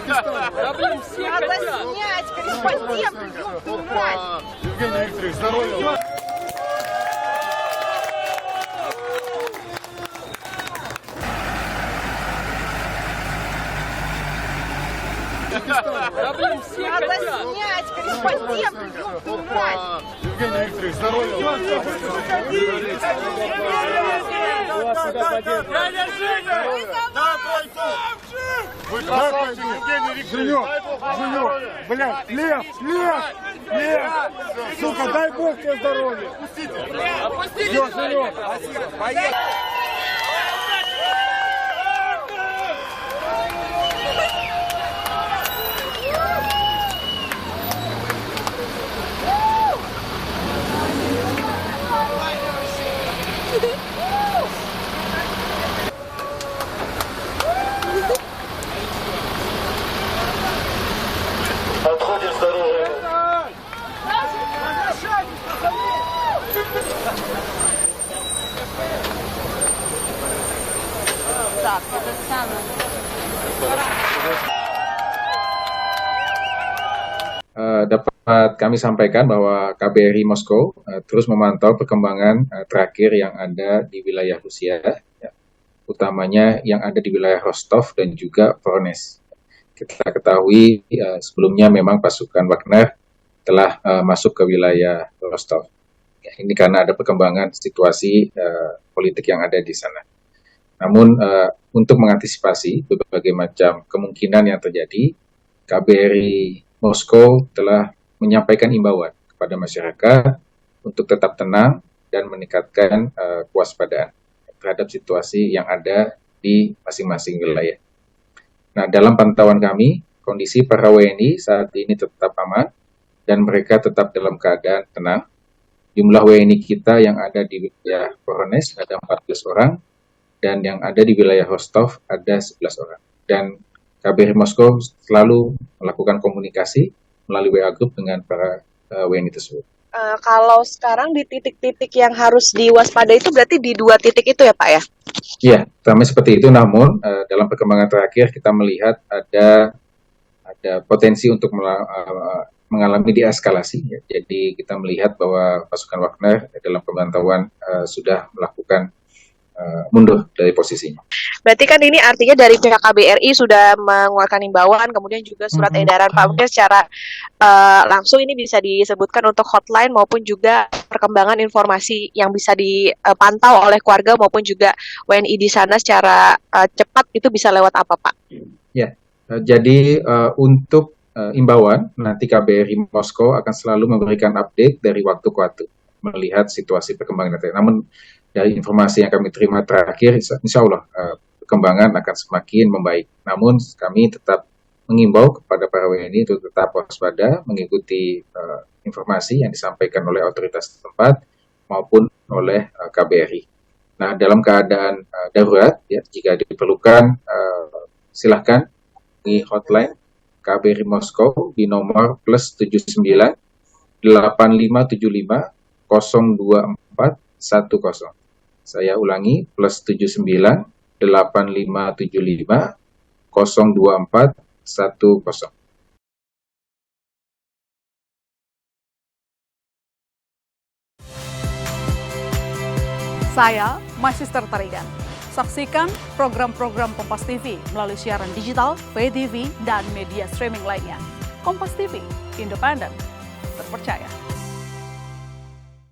Надо снять корреспонденту, ёпта мать! Евгений Викторович, здоровья! Надо снять корреспонденту, ёпта мать! Евгений Викторович, здоровья! Дядя Женя! Вы красавчик, Евгений Викторович! Женек, блядь, Лев! Сука, дай Бог тебе здоровья! Опустите! Все, Женек! Поехали! Отходим с дороги! Так, это самое. Dapat kami sampaikan bahwa KBRI Moskow terus memantau perkembangan terakhir yang ada di wilayah Rusia, ya, utamanya yang ada di wilayah Rostov dan juga Voronezh. Kita ketahui sebelumnya memang pasukan Wagner telah masuk ke wilayah Rostov. Ya, ini karena ada perkembangan situasi politik yang ada di sana. Namun untuk mengantisipasi berbagai macam kemungkinan yang terjadi, KBRI Moskow telah menyampaikan imbauan kepada masyarakat untuk tetap tenang dan meningkatkan kewaspadaan terhadap situasi yang ada di masing-masing wilayah. Nah, dalam pantauan kami, kondisi para WNI saat ini tetap aman dan mereka tetap dalam keadaan tenang. Jumlah WNI kita yang ada di wilayah Voronezh ada 14 orang dan yang ada di wilayah Rostov ada 11 orang. Dan KBRI Moskow selalu melakukan komunikasi melalui WA Group dengan para WNI tersebut. Kalau sekarang di titik-titik yang harus diwaspadai itu berarti di 2 titik itu ya Pak ya? Iya, sama seperti itu. Namun dalam perkembangan terakhir kita melihat ada potensi untuk mengalami deeskalasi. Ya. Jadi kita melihat bahwa pasukan Wagner dalam pemantauan sudah melakukan mundur dari posisinya. Berarti kan ini artinya dari pihak KBRI sudah mengeluarkan imbauan, kemudian juga surat edaran Pak. Mungkin secara langsung ini bisa disebutkan untuk hotline maupun juga perkembangan informasi yang bisa dipantau oleh keluarga maupun juga WNI di sana secara cepat itu bisa lewat apa Pak? Ya, jadi untuk imbauan nanti KBRI Moskow akan selalu memberikan update dari waktu ke waktu melihat situasi perkembangan. Namun dari informasi yang kami terima terakhir, insya Allah perkembangan akan semakin membaik. Namun kami tetap mengimbau kepada para WNI untuk tetap waspada, mengikuti informasi yang disampaikan oleh otoritas setempat maupun oleh KBRI. Nah, dalam keadaan darurat, ya, jika diperlukan, silakan di hotline KBRI Moskow di nomor +79 8575 02410. Saya ulangi, +79 8575 02410. Saya Magister Tarigan. Saksikan program-program Kompas TV melalui siaran digital, pay TV, dan media streaming lainnya. Kompas TV, independen, terpercaya.